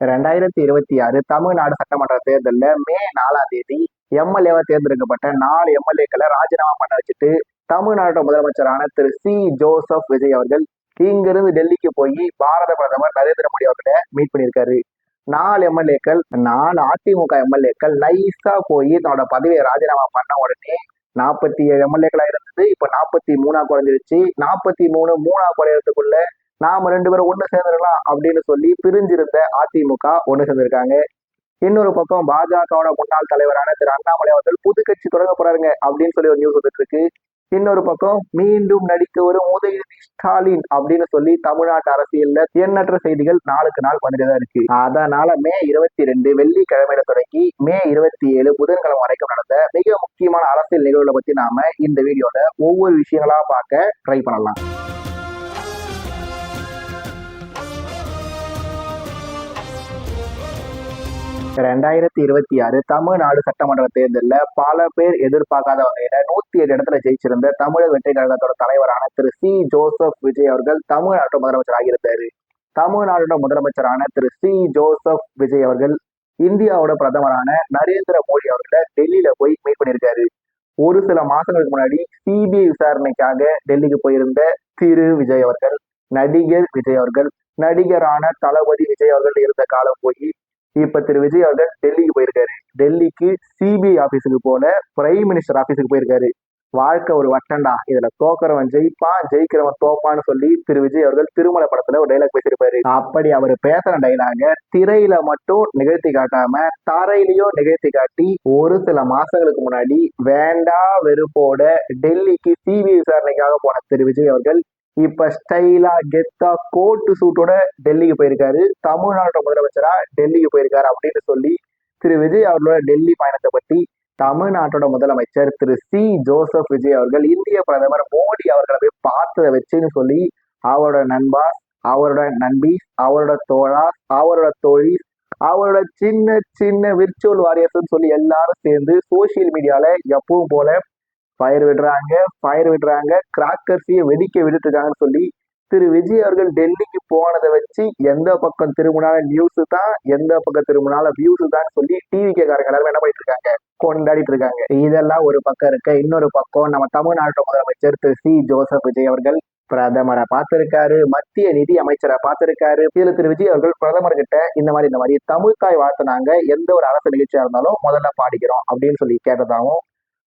2026 தமிழ்நாடு சட்டமன்ற தேர்தலில் மே 4 எம்எல்ஏவா தேர்ந்தெடுக்கப்பட்ட 4 எம்எல்ஏக்களை ராஜினாமா பண்ண வச்சுட்டு தமிழ்நாட்டோட முதலமைச்சரான திரு ஜோசப் விஜய் அவர்கள் இங்கிருந்து டெல்லிக்கு போய் பாரத பிரதமர் நரேந்திர மோடி அவர்களை மீட் பண்ணியிருக்காரு. 4 எம்எல்ஏக்கள் 4 அதிமுக எம்எல்ஏக்கள் நைஸா போய் தன்னோட பதவியை ராஜினாமா பண்ண உடனே 47 எம்எல்ஏக்களா இருந்தது இப்ப 43 குறைஞ்சிருச்சு. 43 3 குறையறதுக்குள்ள நாம 2 பேரும் ஒண்ணு சேர்ந்துடலாம் அப்படின்னு சொல்லி பிரிஞ்சிருந்த அதிமுக ஒண்ணு சேர்ந்திருக்காங்க. இன்னொரு பக்கம் பாஜகவோட முன்னாள் தலைவரான திரு அண்ணாமலை அவர்கள் புது கட்சி தொடங்க போறாருங்க அப்படின்னு சொல்லி ஒரு நியூஸ் வந்துட்டு இருக்கு. இன்னொரு பக்கம் மீண்டும் நடிக்க வரும் உதயநிதி ஸ்டாலின் அப்படின்னு சொல்லி தமிழ்நாட்டு அரசியல்ல எண்ணற்ற செய்திகள் நாளுக்கு நாள் வந்துட்டுதான் இருக்கு. அதனால மே 22 வெள்ளிக்கிழமையில தொடங்கி மே 27 புதன்கிழமை வரைக்கும் நடந்த மிக முக்கியமான அரசியல் நிகழ்வுகளை பத்தி நாம இந்த வீடியோல ஒவ்வொரு விஷயங்களா பார்க்க ட்ரை பண்ணலாம். 2026 தமிழ்நாடு சட்டமன்ற தேர்தலில் பல பேர் எதிர்பார்க்காத வகையில 107 இடத்துல ஜெயிச்சிருந்த தமிழக வெற்றி கழகத்தோட தலைவரான திரு ஜோசப் விஜய் அவர்கள் தமிழ்நாட்டோட முதலமைச்சர் ஆகியிருந்தாரு. தமிழ்நாட்டோட முதலமைச்சரான திரு ஜோசப் விஜய் அவர்கள் இந்தியாவோட பிரதமரான நரேந்திர மோடி அவர்களை டெல்லியில போய் மீட் பண்ணியிருக்காரு. ஒரு சில மாசங்களுக்கு முன்னாடி சிபிஐ விசாரணைக்காக டெல்லிக்கு போயிருந்த திரு விஜய் அவர்கள் நடிகர் விஜய் அவர்கள் நடிகரான தளபதி விஜய் அவர்கள் இருந்த காலம் போய் இப்ப திரு விஜய் அவர்கள் டெல்லிக்கு போயிருக்காரு. டெல்லிக்கு சிபிஐ ஆபீஸுக்கு போல பிரைம் மினிஸ்டர் ஆபீஸுக்கு போயிருக்காரு. வாழ்க்கை ஒரு வட்டண்டா, இதுல தோக்கிறவன் ஜெயிப்பான் ஜெயிக்கிறவன் தோப்பான்னு சொல்லி திரு விஜய் அவர்கள் திருமலை படத்துல ஒரு டைலாக் பேசியிருப்பாரு. அப்படி அவர் பேசுற டைலாக திரையில மட்டும் நிகழ்த்தி காட்டாம தரையிலையும் நிகழ்த்தி காட்டி ஒரு சில மாசங்களுக்கு முன்னாடி வேண்டா வெறுப்போட டெல்லிக்கு சிபிஐ விசாரணைக்காக போன திரு விஜய் அவர்கள் இப்ப ஸ்டைலா கெத்தா கோட்டு சூட்டோட டெல்லிக்கு போயிருக்காரு. தமிழ்நாட்டோட முதலமைச்சரா டெல்லிக்கு போயிருக்காரு அப்படின்னு சொல்லி திரு விஜய் அவர்களோட டெல்லி பயணத்தை பத்தி தமிழ்நாட்டோட முதலமைச்சர் திரு ஜோசப் விஜய் அவர்கள் இந்திய பிரதமர் மோடி அவர்களை போய் பார்த்ததை வச்சுன்னு சொல்லி அவரோட நண்பா, அவரோட நண்பி, அவரோட தோழா, அவரோட தோழி, அவரோட சின்ன சின்ன விர்ச்சுவல் வாரியர்ஸ் சொல்லி எல்லாரும் சேர்ந்து சோசியல் மீடியால எப்பவும் போல ஃபயர் விடுறாங்க, கிராக்கர்ஸையே வெடிக்க விட்டுருக்காங்கன்னு சொல்லி திரு விஜய் அவர்கள் டெல்லிக்கு போனதை வச்சு எந்த பக்கம் திரும்பினாலும் நியூஸ் தான், எந்த பக்கம் திரும்பினாலும் வியூஸ் தான் சொல்லி டிவி காரங்க எல்லாரும் என்ன பண்ணிட்டு இருக்காங்க, கொண்டாடிட்டு இருக்காங்க. இதெல்லாம் ஒரு பக்கம் இருக்க, இன்னொரு பக்கம் நம்ம தமிழ்நாட்டு முதலமைச்சர் திரு ஜோசப் விஜய் அவர்கள் பிரதமரை பார்த்திருக்காரு, மத்திய நிதி அமைச்சரை பார்த்திருக்காரு. இதுல திரு விஜய் அவர்கள் பிரதமர் கிட்ட இந்த மாதிரி தமிழ்தாய் வாழ்த்தினாங்க, எந்த ஒரு அரசு நிகழ்ச்சியா இருந்தாலும் முதல்ல பாடிக்கிறோம் அப்படின்னு சொல்லி கேட்டதாகவும்,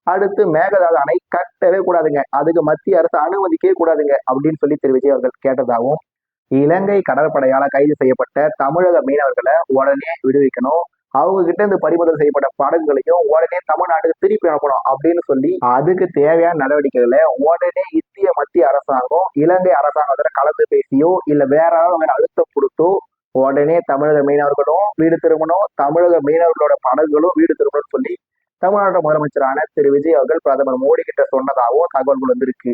அடுத்து மேகதாது அணை கட்டவே கூடாதுங்க, அதுக்கு மத்திய அரசு அனுமதிக்கவே கூடாதுங்க அப்படின்னு சொல்லி திரு விஜய் அவர்கள் கேட்டதாகவும், இலங்கை கடற்படையால கைது செய்யப்பட்ட தமிழக மீனவர்களை உடனே விடுவிக்கணும், அவங்க கிட்ட இருந்து பறிமுதல் செய்யப்பட்ட படகுகளையும் உடனே தமிழ்நாட்டுக்கு திருப்பி அனுப்பணும் அப்படின்னு சொல்லி அதுக்கு தேவையான நடவடிக்கைகளை உடனே இந்திய மத்திய அரசாங்கம் இலங்கை அரசாங்கத்துல கலந்து பேசியோ இல்ல வேற அழுத்தம் கொடுத்தோ உடனே தமிழக மீனவர்களும் வீடு திரும்பணும், தமிழக மீனவர்களோட படகுகளும் வீடு திரும்பணும்னு சொல்லி தமிழ்நாடு முதலமைச்சரான திரு விஜய் அவர்கள் பிரதமர் மோடி கிட்ட சொன்னதாகவும் தகவல்கள் வந்திருக்கு.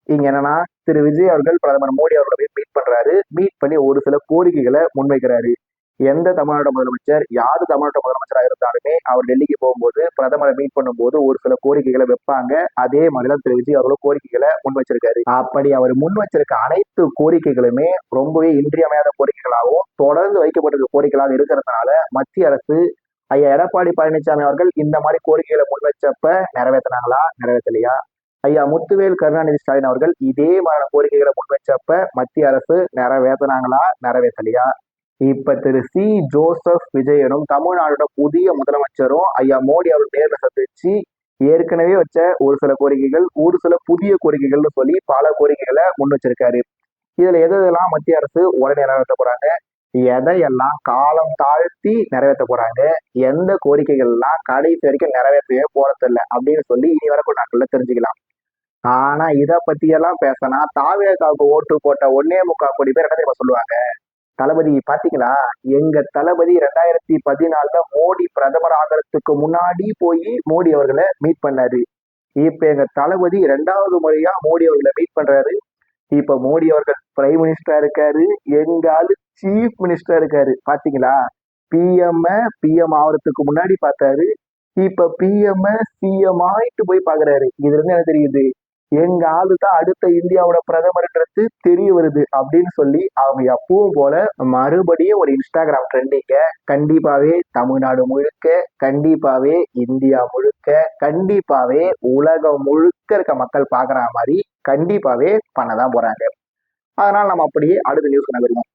இங்க என்னன்னா, திரு விஜய் அவர்கள் பிரதமர் மோடி அவர்களை மீட் பண்றாரு. மீட் பண்ணி ஒரு சில கோரிக்கைகளை முன்வைக்கிறாரு. எந்த தமிழ்நாடு முதலமைச்சர் யாரு தமிழ்நாட்டு முதலமைச்சராக இருந்தாலுமே அவர் டெல்லிக்கு போகும்போது பிரதமரை மீட் பண்ணும்போது ஒரு சில கோரிக்கைகளை வைப்பாங்க. அதே மாதிரிதான் திரு விஜய் அவர்களும் கோரிக்கைகளை முன் வச்சிருக்காரு. அப்படி அவர் முன் வச்சிருக்க அனைத்து கோரிக்கைகளுமே ரொம்பவே இன்றியமையாத கோரிக்கைகளாகவும் தொடர்ந்து வைக்கப்பட்டிருக்க கோரிக்கைகளாக இருக்கிறதுனால மத்திய அரசு ஐயா எடப்பாடி பழனிசாமி அவர்கள் இந்த மாதிரி கோரிக்கைகளை முன் வச்சப்ப நிறைவேற்றினாங்களா, நிறைவேற்றலையா? ஐயா முத்துவேல் கருணாநிதி ஸ்டாலின் அவர்கள் இதே மாதிரி கோரிக்கைகளை முன் வச்சப்ப மத்திய அரசு நிறைவேற்றினாங்களா, நிறைவேற்றலையா? இப்ப திரு ஜோசப் விஜயனும் தமிழ்நாடோட புதிய முதலமைச்சரும் ஐயா மோடி அவர்கள் நேரில் சந்திச்சு ஏற்கனவே வச்ச ஒரு சில கோரிக்கைகள், ஒரு சில புதிய கோரிக்கைகள்னு சொல்லி பல கோரிக்கைகளை முன் வச்சிருக்காரு. இதுல எதெல்லாம் மத்திய அரசு உடனே நிறைவேற்ற போறாங்க, எதையெல்லாம் காலம் தாழ்த்தி நிறைவேற்ற போறாங்க, எந்த கோரிக்கைகள் எல்லாம் கடைசி வரைக்கும் நிறைவேற்றவே போறதில்ல அப்படின்னு சொல்லி இனி வரக்கூடிய நாட்கள்ல தெரிஞ்சுக்கலாம். ஆனா இதை பத்தி எல்லாம் பேசினா தாவேகாவுக்கு ஓட்டு போட்ட 1.25 கோடி பேர் என்ன சொல்லுவாங்க, தளபதி பாத்தீங்களா, எங்க தளபதி 2014 மோடி பிரதமர் ஆகிறதுக்கு முன்னாடி போய் மோடி அவர்களை மீட் பண்ணாரு, இப்ப எங்க தளபதி 2வது முறையா மோடி அவர்களை மீட் பண்றாரு, இப்ப மோடி அவர்கள் பிரைம் மினிஸ்டரா இருக்காரு, எங்காலு சீஃப் மினிஸ்டரா இருக்காரு. பாத்தீங்களா, பிஎம் ஆகிறதுக்கு முன்னாடி பார்த்தாரு, இப்ப பிஎம் சிஎம் ஆயிட்டு போய் பாக்குறாரு. இதுல இருந்து என்ன தெரியுது, எங்க ஆளுதான் அடுத்த இந்தியாவோட பிரதமர்ன்றது தெரிய வருது அப்படின்னு சொல்லி அவங்க எப்பவும் போல மறுபடியும் ஒரு இன்ஸ்டாகிராம் ட்ரெண்டிங்க கண்டிப்பாவே தமிழ்நாடு முழுக்க, கண்டிப்பாவே இந்தியா முழுக்க, கண்டிப்பாவே உலகம் முழுக்க இருக்க மக்கள் பாக்குற மாதிரி கண்டிப்பாவே பண்ணதான் போறாங்க. அதனால நம்ம அப்படியே அடுத்த நியூஸ் நகருவோம்.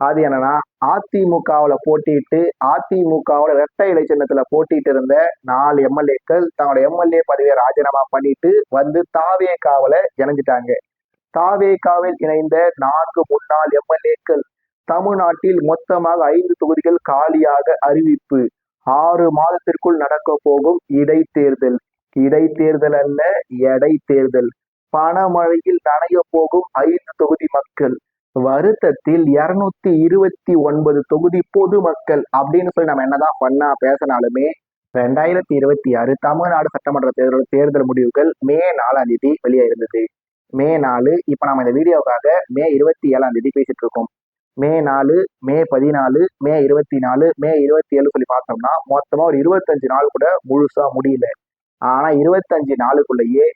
அது என்னன்னா, அதிமுகவுல போட்டிட்டு அதிமுகவோட இரட்டை இலை சின்னத்துல போட்டிட்டு இருந்த 4 எம்எல்ஏக்கள் தன்னோட எம்எல்ஏ பதவியை ராஜினாமா பண்ணிட்டு வந்து தாவேகாவுல இணைஞ்சிட்டாங்க. தாவேகாவில் இணைந்த 4 முன்னாள் எம்எல்ஏக்கள் தமிழ்நாட்டில் மொத்தமாக 5 தொகுதிகள் காலியாக அறிவிப்பு. 6 மாதத்திற்குள் நடக்க போகும் இடைத்தேர்தல். இடைத்தேர்தல் அல்ல, எடை தேர்தல். பணமழையில் நனைய போகும் 5 தொகுதி மக்கள். வருத்தத்தில் 229 தொகுதி பொதுமக்கள் அப்படின்னு சொல்லி நம்ம என்னதான் பண்ணா பேசினாலுமே 2026 தமிழ்நாடு சட்டமன்ற தேர்தல் முடிவுகள் மே 4ஆம் தேதி வெளியாயிருந்தது. மே 4. இப்ப நம்ம இந்த வீடியோக்காக மே 27ஆம் தேதி பேசிட்டு இருக்கோம். மே 4, மே 14, மே 24, மே 27 சொல்லி பார்த்தோம்னா மொத்தமா ஒரு 25 நாள் கூட முழுசா முடியல. ஆனா 25 நாளுக்குள்ளேயே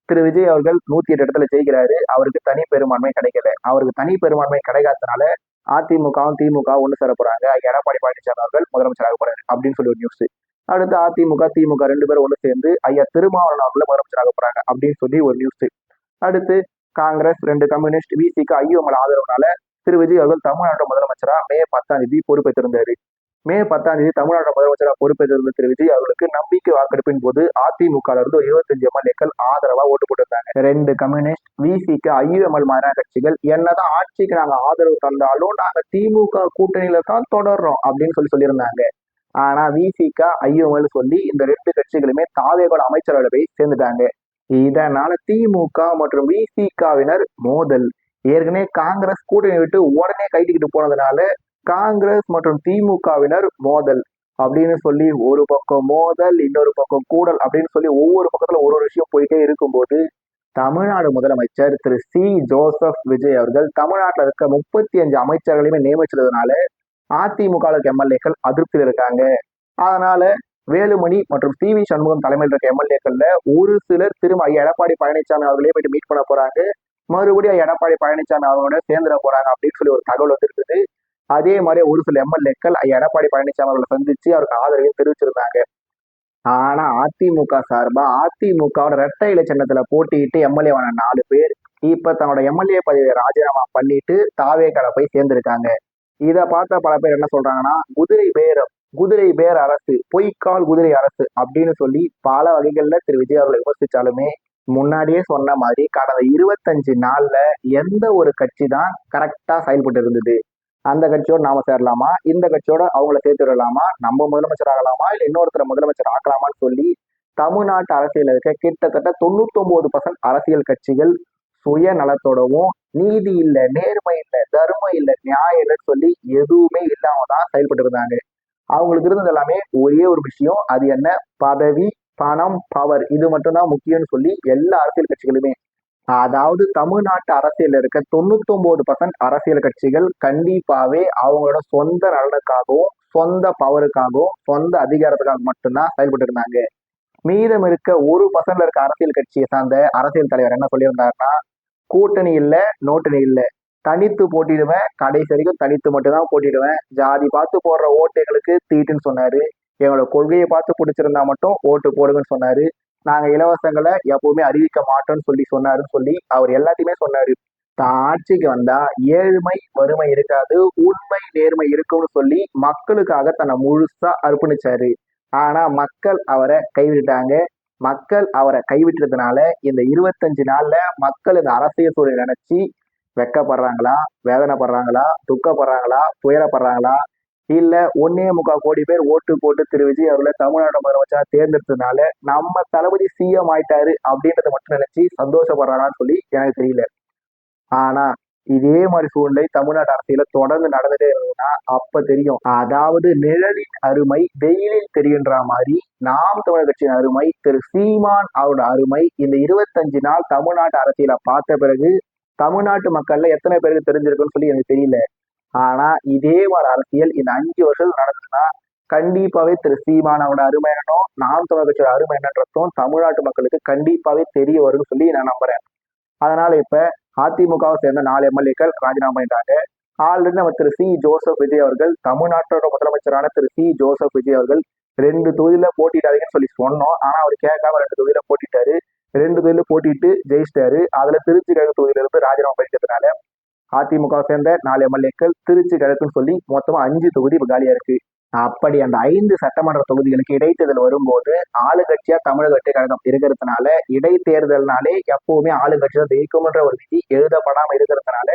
திரு விஜய் அவர்கள் 108 இடத்துல ஜெயிக்கிறாரு. அவருக்கு தனி பெரும்பான்மை கிடைக்கல. அவருக்கு தனி பெரும்பான்மை கிடைக்காதனால அதிமுகவும் திமுக ஒண்ணு சேர போறாங்க. எடப்பாடி பழனிசாமி அவர்கள் முதலமைச்சராக போறாரு அப்படின்னு சொல்லி ஒரு நியூஸ். அடுத்து அதிமுக திமுக 2 பேரும் ஒண்ணு சேர்ந்து ஐயா திருமாவளவன் அவர்கள் முதலமைச்சராக போறாங்க அப்படின்னு சொல்லி ஒரு நியூஸ். அடுத்து காங்கிரஸ் 2 கம்யூனிஸ்ட் விசிக்கு ஐயோமல் ஆதரவுனால திரு விஜய் அவர்கள் தமிழ்நாடு முதலமைச்சரா மே 10ஆம் தேதி பொறுப்பேற்றிருந்தாரு. மே 10ஆம் தேதி தமிழ்நாடு முதலமைச்சராக பொறுப்பேற்றிருந்த திரு விஜய் அவர்களுக்கு நம்பிக்கை வாக்கெடுப்பின் போது அதிமுக இருந்து ஒரு 25 எம்எல்ஏக்கள் ஆதரவா ஓட்டு போட்டிருந்தாங்க. 2 கம்யூனிஸ்ட் விசிக்கு ஐயுஎம்எல் மாதிரியான கட்சிகள் என்னதான் ஆட்சிக்கு நாங்க ஆதரவு தந்தாலும் நாங்க திமுக கூட்டணியில தான் தொடர்றோம் அப்படின்னு சொல்லியிருந்தாங்க. ஆனா விசிகா ஐயுஎம்எல் சொல்லி இந்த 2 கட்சிகளுமே தாவேகோட அமைச்சரவை சேர்ந்துட்டாங்க. இதனால திமுக மற்றும் விசிகாவினர் மோதல். ஏற்கனவே காங்கிரஸ் கூட்டணி விட்டு உடனே கைட்டிக்கிட்டு போனதுனால காங்கிரஸ் மற்றும் திமுகவினர் மோதல் அப்படின்னு சொல்லி ஒரு பக்கம் மோதல், இன்னொரு பக்கம் கூடல் அப்படின்னு சொல்லி ஒவ்வொரு பக்கத்துல ஒரு விஷயம் போயிட்டே இருக்கும்போது தமிழ்நாடு முதலமைச்சர் திரு சி ஜோசப் விஜய் அவர்கள் தமிழ்நாட்டில் இருக்க 35 அமைச்சர்களையுமே நியமிச்சதுனால அதிமுக எம்எல்ஏக்கள் அதிருப்தியில் இருக்காங்க. அதனால வேலுமணி மற்றும் சி வி சண்முகம் தலைமையில் இருக்க எம்எல்ஏக்கள்ல ஒரு சிலர் திரும்ப எடப்பாடி பழனிசாமி அவர்களே போயிட்டு மீட் பண்ண போறாங்க. மறுபடியும் எடப்பாடி பழனிசாமி அவர்களோட சேர்ந்துட போறாங்க அப்படின்னு சொல்லி ஒரு தகவல் வந்துருக்குது. அதே மாதிரி ஒரு சில எம்எல்ஏக்கள் எடப்பாடி பழனிசாமி அவர்களை சந்திச்சு அவருக்கு ஆதரவையும் தெரிவிச்சிருந்தாங்க. ஆனா அதிமுக சார்பா அதிமுகவோட இரட்டை இலை சின்னத்துல போட்டிட்டு எம்எல்ஏவான 4 பேர் இப்ப தன்னோட எம்எல்ஏ பதவியை ராஜினாமா பண்ணிட்டு தாவேக்கால போய் சேர்ந்திருக்காங்க. இத பார்த்த பல பேர் என்ன சொல்றாங்கன்னா, குதிரை பேர் அரசு, பொய்க்கால் குதிரை அரசு அப்படின்னு சொல்லி பல வகைகள்ல திரு விஜய் அவர்களை விமர்சிச்சாலுமே முன்னாடியே சொன்ன மாதிரி கடந்த 25 நாள்ல எந்த ஒரு கட்சி தான் கரெக்டா செயல்பட்டு இருந்தது. அந்த கட்சியோட நாம சேரலாமா, இந்த கட்சியோட அவங்கள சேர்த்து விடலாமா, நம்ம முதலமைச்சர் ஆகலாமா இல்ல இன்னொருத்தர முதலமைச்சர் ஆக்கலாமான்னு சொல்லி தமிழ்நாட்டு அரசியல் இருக்க கிட்டத்தட்ட 99% அரசியல் கட்சிகள் சுய நலத்தோடவும் நீதி இல்ல, நேர்மை இல்ல, தர்மம் இல்ல, நியாயம் இல்லைன்னு சொல்லி எதுவுமே இல்லாம தான் செயல்பட்டு இருந்தாங்க. அவங்களுக்கு இருந்தது எல்லாமே ஒரே ஒரு விஷயம், அது என்ன, பதவி, பணம், பவர், இது மட்டும்தான் முக்கியம்னு சொல்லி எல்லா அரசியல் கட்சிகளுமே, அதாவது தமிழ்நாட்டு அரசியல் இருக்க 99% அரசியல் கட்சிகள் கண்டிப்பாவே அவங்களோட சொந்த நலனுக்காகவும் சொந்த பவருக்காகவும் சொந்த அதிகாரத்துக்காக மட்டும்தான் செயல்பட்டு இருந்தாங்க. மீதம் இருக்க 1% இருக்க அரசியல் கட்சியை சார்ந்த அரசியல் தலைவர் என்ன சொல்லியிருந்தாருன்னா, கூட்டணி இல்ல, நோட்டணி இல்ல, தனித்து போட்டிடுவேன், கடைசி வரைக்கும் தனித்து மட்டும்தான் போட்டிடுவேன், ஜாதி பார்த்து போடுற ஓட்டு எங்களுக்கு தீட்டுன்னு சொன்னாரு. எங்களோட கொள்கையை பார்த்து பிடிச்சிருந்தா மட்டும் ஓட்டு போடுங்கன்னு சொன்னாரு. நாங்க இலவசங்களை எப்பவுமே அறிவிக்க மாட்டோம்னு சொன்னாருன்னு சொல்லி அவர் எல்லாத்தையுமே சொன்னாரு. தான் ஆட்சிக்கு வந்தா ஏழ்மை வறுமை இருக்காது, உண்மை நேர்மை இருக்கும்னு சொல்லி மக்களுக்காக தன்னை முழுசா அர்ப்பணிச்சாரு. ஆனா மக்கள் அவரை கைவிட்டுட்டாங்க. மக்கள் அவரை கைவிட்டதுனால இந்த 25 நாள்ல மக்கள் இந்த அரசியல் சூழலை நினைச்சு வெக்கப்படுறாங்களா, வேதனைப்படுறாங்களா, துக்கப்படுறாங்களா, துயரப்படுறாங்களா, இல்ல 1.25 கோடி பேர் ஓட்டு போட்டு திரு விஜய் அவர்களை தமிழ்நாடு முதலமைச்சரா தேர்ந்தெடுத்ததுனால நம்ம தளபதி சிஎம் ஆயிட்டாரு அப்படின்றத மட்டும் நினைச்சு சந்தோஷப்படுறாங்கன்னு சொல்லி எனக்கு தெரியல. ஆனா இதே மாதிரி சூழ்நிலை தமிழ்நாட்டு அரசியல தொடர்ந்து நடந்துட்டே இருந்ததுன்னா அப்ப தெரியும். அதாவது நிழலின் அருமை வெயிலில் தெரிகின்ற மாதிரி நாம் தமிழர் கட்சியின் அருமை, திரு சீமான் அவரோட அருமை இந்த 25 நாள் தமிழ்நாட்டு அரசியலை பார்த்த பிறகு தமிழ்நாட்டு மக்கள்ல எத்தனை பேருக்கு தெரிஞ்சிருக்குன்னு சொல்லி எனக்கு தெரியல. ஆனா இதே மாதிரி அரசியல் இந்த 5 வருஷம் நடந்ததுன்னா கண்டிப்பாவே திரு சீமானோட அருமை என்னன்னோ நாம் தமிழர் கட்சியோட அருமை என்னன்றதும் தமிழ்நாட்டு மக்களுக்கு கண்டிப்பாவே தெரிய வரும்னு சொல்லி நான் நம்புறேன். அதனால இப்ப அதிமுகவை சேர்ந்த 4 எம்எல்ஏக்கள் ராஜினாமா பண்ணிட்டாங்க. ஆல்ரெடி நம்ம திரு சி ஜோசப் விஜய் அவர்கள், தமிழ்நாட்டோட முதலமைச்சரான திரு சி ஜோசப் விஜய் அவர்கள் 2 தொகுதியில போட்டிட்டாதீங்கன்னு சொல்லி சொன்னோம். ஆனா அவர் கேட்காம 2 தொகுதியில போட்டிட்டாரு. 2 தொகுதியில போட்டிட்டு ஜெயிச்சிட்டாரு. அதுல திருச்சி கிழக்கு தொகுதியில இருந்து ராஜினாமா பண்ணிட்டதுனால அதிமுக சேர்ந்த 4 எம்எல்ஏக்கள் திருச்சி கிழக்குன்னு சொல்லி மொத்தமா 5 தொகுதி இப்ப காலியா இருக்கு. அப்படி அந்த 5 சட்டமன்ற தொகுதிகளுக்கு இடைத்தேர்தல் வரும்போது ஆளுங்கட்சியா தமிழக வெற்றி கழகம் இருக்கிறதுனால இடைத்தேர்தல்னாலே எப்பவுமே ஆளுங்கட்சி தான் ஜெயிக்கும்ன்ற ஒரு விதி எழுதப்படாம இருக்கிறதுனால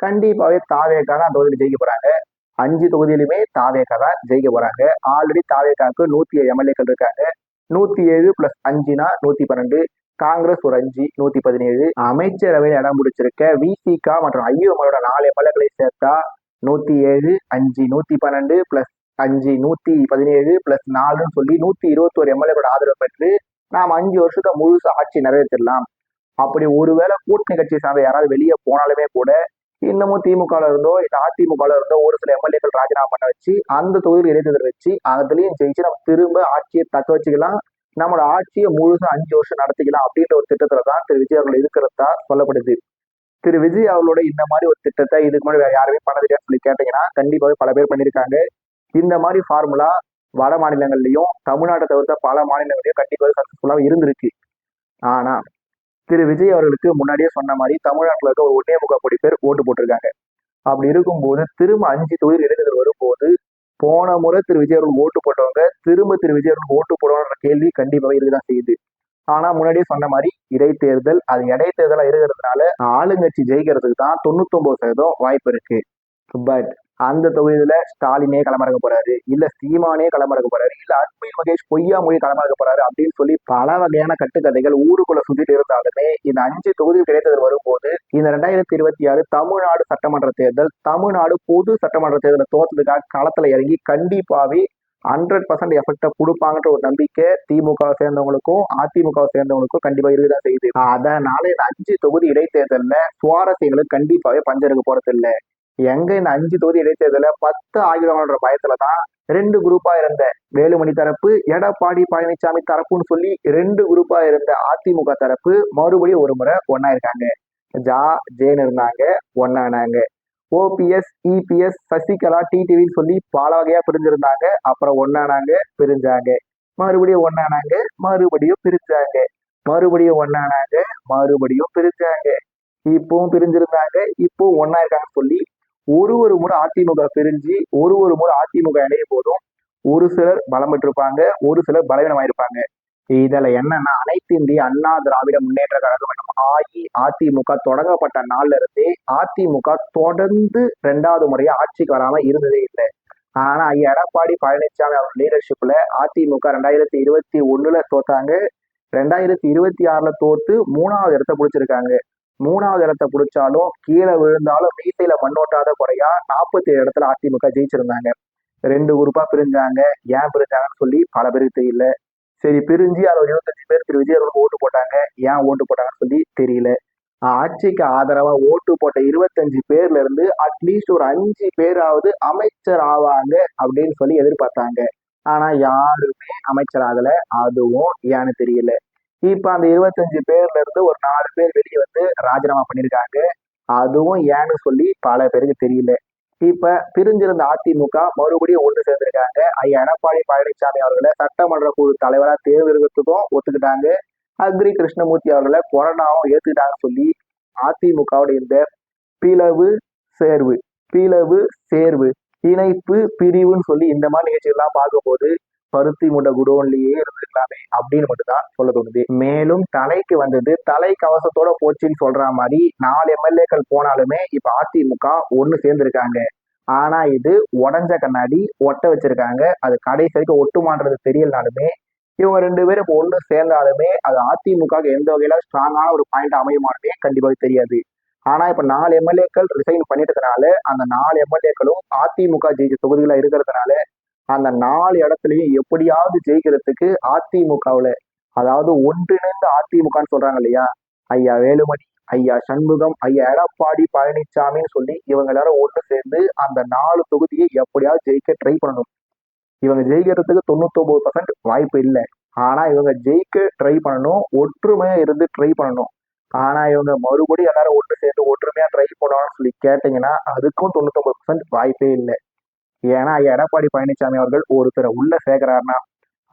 கண்டிப்பாவே தாவேக்கா தான் அந்த தொகுதியில் ஜெயிக்க போறாங்க. 5 தொகுதியிலுமே தாவேக்கா தான் ஜெயிக்க போறாங்க. ஆல்ரெடி தாவேக்காவுக்கு 107 எம்எல்ஏக்கள் இருக்காங்க. 107 பிளஸ் 5னா 112. காங்கிரஸ் ஒரு 5, 117. அமைச்சரவையில் இடம் பிடிச்சிருக்க விசிகா மற்றும் ஐயோமோட 4 எம்எல்ஏக்களை சேர்த்தா 107, 5, 112 பிளஸ் 5, 117 பிளஸ் 4ன்னு சொல்லி 121 எம்எல்ஏக்களோட ஆதரவு பெற்று நாம் 5 வருஷத்தை முழுசு ஆட்சி நிறைவேற்றிடலாம். அப்படி ஒருவேளை கூட்டணி கட்சி சார்ந்த யாராவது வெளியே போனாலுமே கூட இன்னமும் திமுகல இருந்தோ இல்ல அதிமுகல இருந்தோ ஒரு சில எம்எல்ஏக்கள் ராஜினாமா பண்ண வச்சு அந்த தொகுதியில் இடைத்தேர்தல் வச்சு அதுலயும் ஜெயிச்சு நம்ம திரும்ப ஆட்சியை தக்க வச்சுக்கலாம். நம்மளோட ஆட்சியை முழுசா 5 வருஷம் நடத்திக்கலாம் அப்படின்ற ஒரு திட்டத்துல தான் திரு விஜய் அவர்கள் இருக்கிறதா சொல்லப்படுது. திரு விஜய் அவர்களோட இந்த மாதிரி ஒரு திட்டத்தை இதுக்கு முன்னாடி வேற யாருமே பண்ணதில்லையான்னு சொல்லி கேட்டீங்கன்னா கண்டிப்பாவே பல பேர் பண்ணியிருக்காங்க. இந்த மாதிரி ஃபார்முலா வட மாநிலங்கள்லயும் தமிழ்நாட்டை தவிர்த்த பல மாநிலங்களையும் கண்டிப்பாக சக்சஸ்ஃபுல்லா இருந்திருக்கு. ஆனா திரு விஜய் அவர்களுக்கு முன்னாடியே சொன்ன மாதிரி தமிழ்நாட்டில் இருக்க ஒரு 1.25 கோடி பேர் ஓட்டு போட்டிருக்காங்க. அப்படி இருக்கும்போது திரும்ப 5 தொகுதி இடைத்தேர்தல் வரும்போது போன முறை திரு விஜய் அவர்கள் ஓட்டு போட்டவங்க திரும்ப திரு விஜய் அவர்கள் ஓட்டு போடணுன்ற கேள்வி கண்டிப்பாக இருக்குதான் செய்யுது. ஆனா முன்னாடியே சொன்ன மாதிரி இடைத்தேர்தல் அது இடைத்தேர்தலா இருக்கிறதுனால ஆளுங்கட்சி ஜெயிக்கிறதுக்கு தான் 99% வாய்ப்பு இருக்கு. பட் அந்த தொகுதியில ஸ்டாலினே களமிறக்க போறாரு, இல்ல சீமானே களமிறக்க போறாரு, இல்ல அன்பில் மகேஷ் பொய்யா மொழி களமிறக்க போறாரு அப்படின்னு சொல்லி பல வகையான கட்டுக்கதைகள் ஊருக்குள்ள சுத்திட்டு இருந்தாலுமே இந்த 5 தொகுதி கிடைத்தது வரும்போது இந்த 2026 தமிழ்நாடு சட்டமன்ற தேர்தல் தமிழ்நாடு பொது சட்டமன்ற தேர்தலை தோற்றதுக்காக களத்துல இறங்கி கண்டிப்பாவே 100% எஃபெக்டை கொடுப்பாங்கன்ற ஒரு நம்பிக்கை திமுக சேர்ந்தவங்களுக்கும் அதிமுக சேர்ந்தவங்களுக்கும் கண்டிப்பா இருக்குதான் செய்யுது. அதனால இந்த 5 தொகுதி இடைத்தேர்தல்ல சுவாரஸ்யங்களுக்கு கண்டிப்பாவே பஞ்சம் இருக்க போறது இல்லை. எங்க இந்த 5 தொகுதி இடைத்தேர்தல 10 ஆகிடுவாங்கன்ற பயத்துலதான் 2 குரூப்பா இருந்த வேலுமணி தரப்பு, எடப்பாடி பழனிசாமி தரப்புன்னு சொல்லி 2 குரூப்பா இருந்த அதிமுக தரப்பு மறுபடியும் ஒரு முறை ஒன்னா இருக்காங்க. ஜேன்னு இருந்தாங்க, ஒன்னானாங்க. ஓபிஎஸ், இபிஎஸ், சசிகலா, டிடிவின்னு சொல்லி பல வகையா பிரிஞ்சிருந்தாங்க. அப்புறம் ஒன்னானாங்க, பிரிஞ்சாங்க, மறுபடியும் ஒன்னானாங்க, மறுபடியும் பிரிஞ்சாங்க, மறுபடியும் ஒன்னானாங்க, மறுபடியும் பிரிஞ்சாங்க, இப்பவும் பிரிஞ்சிருந்தாங்க, இப்போ ஒன்னா இருக்காங்கன்னு சொல்லி ஒரு முறை அதிமுக பிரிஞ்சு ஒரு முறை அதிமுக இணையும் போதும் ஒரு சிலர் பலம் பெற்றிருப்பாங்க, ஒரு சிலர் பலவீனமாயிருப்பாங்க. இதுல என்னன்னா அனைத்து இந்திய அண்ணா திராவிட முன்னேற்ற கழகம் அதிமுக தொடங்கப்பட்ட நாள்ல இருந்தே அதிமுக தொடர்ந்து 2வது முறையா ஆட்சிக்கு வராம இருந்ததே இல்லை. ஆனா எடப்பாடி பழனிசாமி அவர் லீடர்ஷிப்ல அதிமுக 2021 தோத்தாங்க. 2026 தோத்து 3வது இடத்தை பிடிச்சிருக்காங்க. 3வது இடத்தை பிடிச்சாலும் கீழே விழுந்தாலும் மீசையில மண்ணோட்டாத குறையா 47 இடத்துல அதிமுக ஜெயிச்சிருந்தாங்க. 2 குரூப்பா பிரிஞ்சாங்க. ஏன் பிரிஞ்சாங்கன்னு சொல்லி பல பேருக்கு தெரியல. சரி, பிரிஞ்சு அதை 25 பேர் திரு விஜய் அவர்களுக்கு ஓட்டு போட்டாங்க. ஏன் ஓட்டு போட்டாங்கன்னு சொல்லி தெரியல. ஆட்சிக்கு ஆதரவா ஓட்டு போட்ட 25 பேர்ல இருந்து அட்லீஸ்ட் ஒரு 5 பேராவது அமைச்சர் ஆவாங்க அப்படின்னு சொல்லி எதிர்பார்த்தாங்க. ஆனா யாருமே அமைச்சர் ஆகல. அதுவும் ஏன்னு தெரியல. இப்ப அந்த 25 பேர்ல இருந்து ஒரு 4 பேர் வெளியே வந்து ராஜினாமா பண்ணிருக்காங்க. அதுவும் ஏன்னு சொல்லி பல பேருக்கு தெரியல. இப்ப பிரிஞ்சிருந்த அதிமுக மறுபடியும் ஒன்று சேர்ந்திருக்காங்க. எடப்பாடி பழனிசாமி அவர்களை சட்டமன்ற குழு தலைவரா தேர்ந்தெடுக்கிறதுக்கும் ஒத்துக்கிட்டாங்க. அக்ரி கிருஷ்ணமூர்த்தி அவர்களை கொரோனாவும் ஏத்துக்கிட்டாங்கன்னு சொல்லி அதிமுகவோட இந்த பிளவு சேர்வு, பிளவு சேர்வு, இணைப்பு பிரிவுன்னு சொல்லி இந்த மாதிரி நிகழ்ச்சிகள்லாம் பார்க்கும்போது பருத்தி முட்டை குடோன்லயே இருந்திருக்கலாமே அப்படின்னு மட்டும்தான் சொல்ல தோணுது. மேலும் தலைக்கு வந்தது தலை கவசத்தோட போச்சுன்னு சொல்ற மாதிரி 4 எம்எல்ஏக்கள் போனாலுமே இப்ப அதிமுக ஒண்ணு சேர்ந்திருக்காங்க. ஆனா இது உடஞ்ச கண்ணாடி ஒட்ட வச்சிருக்காங்க. அது கடைசி வரைக்கும் ஒட்டுமான்றது தெரியலனாலுமே இவங்க 2 பேரும் இப்போ ஒண்ணு சேர்ந்தாலுமே அது அதிமுக எந்த வகையில ஸ்ட்ராங்கான ஒரு பாயிண்ட் அமையுமானே கண்டிப்பாக தெரியாது. ஆனா இப்ப 4 எம்எல்ஏக்கள் ரிசைன் பண்ணிட்டதுனால அந்த 4 எம்எல்ஏக்களும் அதிமுக ஜெயிச்ச தொகுதிகளா இருக்கிறதுனால அந்த 4 இடத்துலயும் எப்படியாவது ஜெயிக்கிறதுக்கு அதிமுகவுல, அதாவது ஒன்றிணைந்த அதிமுகன்னு சொல்றாங்க இல்லையா, ஐயா வேலுமணி, ஐயா சண்முகம், ஐயா எடப்பாடி பழனிசாமின்னு சொல்லி இவங்க எல்லாரும் ஒன்று சேர்ந்து அந்த 4 தொகுதியை எப்படியாவது ஜெயிக்க ட்ரை பண்ணணும். இவங்க ஜெயிக்கிறதுக்கு 99% வாய்ப்பு இல்லை. ஆனா இவங்க ஜெயிக்க ட்ரை பண்ணணும், ஒற்றுமையா இருந்து ட்ரை பண்ணணும். ஆனா இவங்க மறுபடியும் எல்லாரும் ஒன்று சேர்ந்து ஒற்றுமையா ட்ரை பண்ணுவாங்கன்னு சொல்லி கேட்டீங்கன்னா அதுக்கும் 99% வாய்ப்பே இல்லை. ஏன்னா எடப்பாடி பழனிசாமி அவர்கள் ஒருத்தரை உள்ள சேர்க்கிறாருன்னா,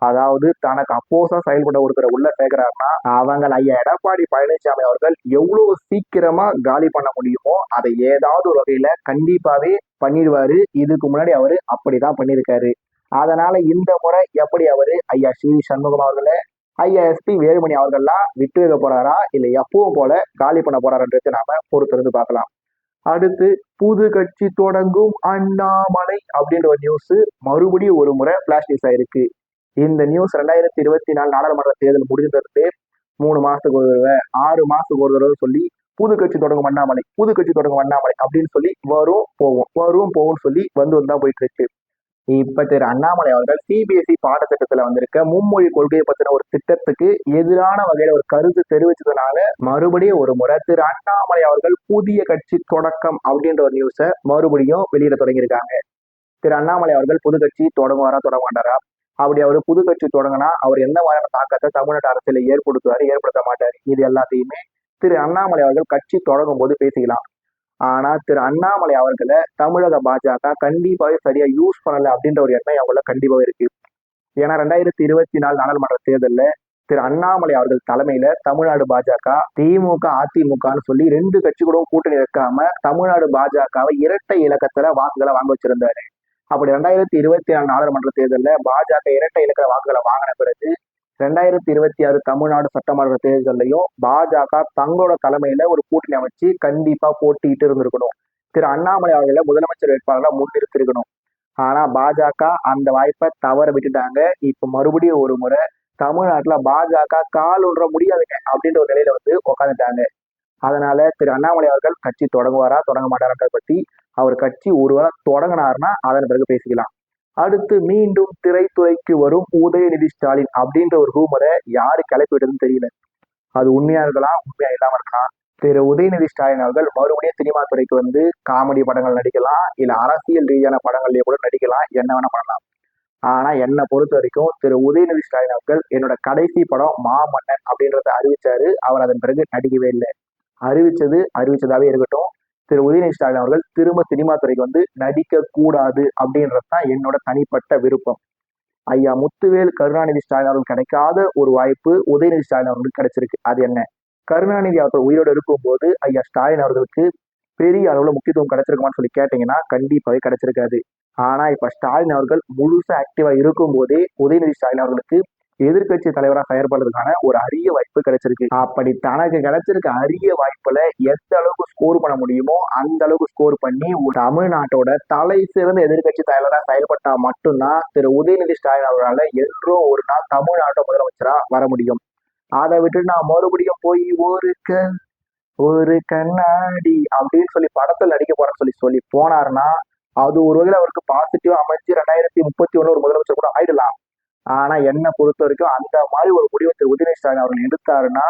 அதாவது தனக்கு அப்போசா செயல்பட ஒருத்தரை உள்ள சேர்க்கிறாருன்னா அவங்க ஐயா எடப்பாடி பழனிசாமி அவர்கள் எவ்வளவு சீக்கிரமா காலி பண்ண முடியுமோ அதை ஏதாவது ஒரு வகையில கண்டிப்பாவே பண்ணிடுவாரு. இதுக்கு முன்னாடி அவரு அப்படிதான் பண்ணியிருக்காரு. அதனால இந்த முறை எப்படி அவரு ஐயா சி சண்முகம் அவர்களே, ஐயா எஸ்பி வேலுமணி அவர்கள்லாம் விட்டு வைக்க போறாரா இல்ல எப்பவும் போல காலி பண்ண போறாருன்றது நாம பொறுத்திருந்து பார்க்கலாம். அடுத்து புது கட்சி தொடங்கும் அண்ணாமலை அப்படின்ற ஒரு நியூஸ் மறுபடியும் ஒரு முறை பிளாஷ் நியூஸ் ஆயிருக்கு. இந்த நியூஸ் 2024 நாடாளுமன்ற தேர்தல் முடிஞ்சது 3 மாசத்துக்கு ஒரு தடவை 6 மாசத்துக்கு ஒரு தடவை சொல்லி புது கட்சி தொடங்கும் அண்ணாமலை, புது கட்சி தொடங்கும் அண்ணாமலை அப்படின்னு சொல்லி வரும் போகும் சொல்லி வந்து போயிட்டு இருக்கு. இப்ப திரு அண்ணாமலை அவர்கள் சிபிஎஸ்இ பாடத்திட்டத்துல வந்திருக்க மும்மொழி கொள்கையை பத்தின ஒரு திட்டத்துக்கு எதிரான வகையில ஒரு கருத்து தெரிவிச்சதுனால மறுபடியும் ஒரு முறை திரு அண்ணாமலை அவர்கள் புதிய கட்சி தொடக்கம் அப்படின்ற ஒரு நியூஸை மறுபடியும் வெளியிட தொடங்கியிருக்காங்க. திரு அண்ணாமலை அவர்கள் புது கட்சி தொடங்குவாரா தொடங்க மாட்டாரா, அப்படி அவர் புது கட்சி தொடங்கினா அவர் எந்த மாதிரியான தாக்கத்தை தமிழ்நாட்டு அரசியல ஏற்படுத்துவாரு ஏற்படுத்த மாட்டாரு, இது எல்லாத்தையுமே திரு அண்ணாமலை அவர்கள் கட்சி தொடங்கும் போது பேசிக்கலாம். ஆனா திரு அண்ணாமலை அவர்களை தமிழக பாஜக கண்டிப்பாவே சரியா யூஸ் பண்ணல அப்படின்ற ஒரு எண்ணம் அவங்கள கண்டிப்பாவே இருக்கு. ஏன்னா 2024 நாடாளுமன்ற தேர்தலில் திரு அண்ணாமலை அவர்கள் தலைமையில தமிழ்நாடு பாஜக திமுக அதிமுகன்னு சொல்லி 2 கட்சி கூட கூட்டணி வைக்காம தமிழ்நாடு பாஜகவை இரட்டை இலக்கத்துல வாக்குகளை வாங்க வச்சிருந்தாரு. அப்படி 2024 நாடாளுமன்ற தேர்தலில் பாஜக இரட்டை இலக்க வாக்குகளை வாங்கின பிறகு 2026 தமிழ்நாடு சட்டமன்ற தேர்தலையும் பாஜக தங்களோட தலைமையில ஒரு கூட்டணி அமைச்சு கண்டிப்பா போட்டிட்டு இருந்திருக்கணும். திரு அண்ணாமலை அவர்களை முதலமைச்சர் வேட்பாளராக முன்னிறுத்திருக்கணும். ஆனா பாஜக அந்த வாய்ப்பை தவற விட்டுட்டாங்க. இப்ப மறுபடியும் ஒரு முறை தமிழ்நாட்டுல பாஜக கால் ஒன்ற முடியாதுங்க அப்படின்ற ஒரு நிலையில உட்காந்துட்டாங்க. அதனால திரு அண்ணாமலை அவர்கள் கட்சி தொடங்குவாரா தொடங்க மாட்டாரன்றதை பத்தி அவர் கட்சி ஒருவேளை தொடங்கினார்னா அதன் பிறகு பேசிக்கலாம். அடுத்து மீண்டும் திரைத்துறைக்கு வரும் உதயநிதி ஸ்டாலின் அப்படின்ற ஒரு ரூமரை யாரு கிளப்பிடுதுன்னு தெரியல. அது உண்மையா இருக்கலாம், உண்மையா இல்லாம இருக்கலாம். திரு உதயநிதி ஸ்டாலின் அவர்கள் மறுபடியும் சினிமா துறைக்கு காமெடி படங்கள் நடிக்கலாம், இல்ல அரசியல் ரீதியான படங்கள்லயே கூட நடிக்கலாம், என்ன வேணா பண்ணலாம். ஆனா என்னை பொறுத்த வரைக்கும் திரு உதயநிதி ஸ்டாலின் அவர்கள் என்னோட கடைசி படம் மாமன்னன் அப்படின்றத அறிவிச்சாரு. அவர் அதன் பிறகு நடிக்கவே இல்லை. அறிவிச்சதாவே இருக்கட்டும். திரு உதயநிதி ஸ்டாலின் அவர்கள் திரும்ப சினிமா துறைக்கு நடிக்க கூடாது அப்படின்றதுதான் என்னோட தனிப்பட்ட விருப்பம். ஐயா முத்துவேல் கருணாநிதி ஸ்டாலின் அவர்கள் கிடைக்காத ஒரு வாய்ப்பு உதயநிதி ஸ்டாலின் அவர்களுக்கு கிடைச்சிருக்கு. அது என்ன, கருணாநிதி அவர்கள் உயிரோடு இருக்கும் போது ஐயா ஸ்டாலின் அவர்களுக்கு பெரிய அளவுல முக்கியத்துவம் கிடைச்சிருக்குமான்னு சொல்லி கேட்டீங்கன்னா கண்டிப்பாவே கிடைச்சிருக்காது. ஆனா இப்ப ஸ்டாலின் அவர்கள் முழுசா ஆக்டிவா இருக்கும் போதே உதயநிதி ஸ்டாலின் அவர்களுக்கு எதிர்கட்சி தலைவராக செயல்படுறதுக்கான ஒரு அரிய வாய்ப்பு கிடைச்சிருக்கு. அப்படி தனக்கு கிடைச்சிருக்க அரிய வாய்ப்புல எந்த அளவுக்கு ஸ்கோர் பண்ண முடியுமோ அந்த அளவுக்கு ஸ்கோர் பண்ணி ஒரு தமிழ்நாட்டோட தலை சிறந்த எதிர்கட்சி தலைவராக செயல்பட்டா மட்டும்தான் திரு உதயநிதி ஸ்டாலின் அவர்களால என்றோ ஒரு நாள் தமிழ்நாட்டோட முதலமைச்சரா வர முடியும். அதை விட்டு நான் மறுபடியும் போய் ஒரு கண்ணாடி அப்படின்னு சொல்லி படத்தில் நடிக்க போறேன்னு சொல்லி போனாருன்னா அது ஒரு வகையில் அவருக்கு பாசிட்டிவா அமைச்சு 2031 ஒரு முதலமைச்சர் கூட ஆயிடலாம். ஆனா என்னை பொறுத்த வரைக்கும் அந்த மாதிரி ஒரு முடிவை திரு உதயநிதி ஸ்டாலின் அவர்கள் எடுத்தாருன்னா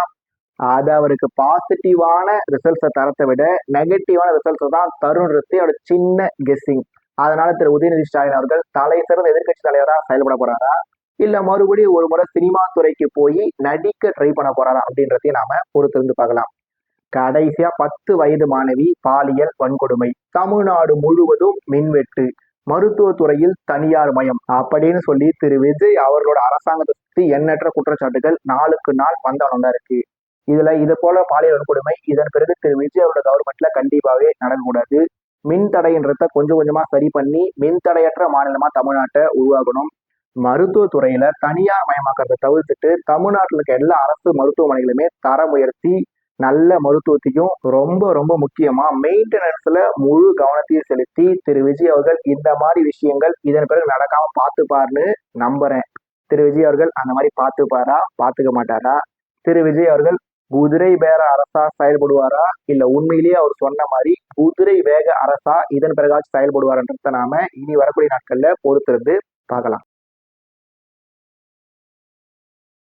அது அவருக்கு பாசிட்டிவான ரிசல்ட்ஸை தரத்தை விட நெகட்டிவான ரிசல்ட்ஸை தான் தருன்றது அவரோட சின்ன கெஸ்ஸிங். அதனால திரு உதயநிதி ஸ்டாலின் அவர்கள் தலை சிறந்த எதிர்கட்சி தலைவராக செயல்பட போறாரா இல்ல மறுபடியும் ஒரு முறை சினிமா துறைக்கு போய் நடிக்க ட்ரை பண்ண போறாரா அப்படின்றதையும் நாம பொறுத்திருந்து பார்க்கலாம். கடைசியா 10 வயது மாணவி பாலியல் வன்கொடுமை, தமிழ்நாடு முழுவதும் மின்வெட்டு, மருத்துவத்துறையில் தனியார் மயம் அப்படின்னு சொல்லி திரு விஜய் அவர்களோட அரசாங்கத்தை சுற்றி எண்ணற்ற குற்றச்சாட்டுகள் நாளுக்கு நாள் வந்தவனம் தான் இருக்கு. இது போல பாலியல் வன்கொடுமை இதன் பிறகு திரு விஜய் அவரோட கவர்மெண்ட்ல கண்டிப்பாவே நடக்கக்கூடாது. மின் தடைன்றத கொஞ்சம் கொஞ்சமா சரி பண்ணி மின்தடையற்ற மாநிலமா தமிழ்நாட்டை உருவாக்கணும். மருத்துவத்துறையில தனியார் மயமாக்கிறத தவிர்த்துட்டு தமிழ்நாட்டில் இருக்க எல்லா அரசு மருத்துவமனைகளுமே தரம் உயர்த்தி நல்ல மருத்துவத்தையும் ரொம்ப ரொம்ப முக்கியமா மெயின்டெனன்ஸ்ல முழு கவனத்தையும் செலுத்தி திரு விஜய் அவர்கள் இந்த மாதிரி விஷயங்கள் இதன் பிறகு நடக்காம பார்த்துப்பாருன்னு நம்புறேன். திரு விஜய் அவர்கள் அந்த மாதிரி பார்த்துப்பாரா பார்த்துக்க மாட்டாரா, திரு விஜய் அவர்கள் குதிரை பேர அரசா செயல்படுவாரா இல்ல உண்மையிலேயே அவர் சொன்ன மாதிரி குதிரை வேக அரசா இதன் பிறகாச்சும் செயல்படுவார்ன்றத நாம இனி வரக்கூடிய நாட்கள்ல பொறுத்திருந்து பார்க்கலாம்.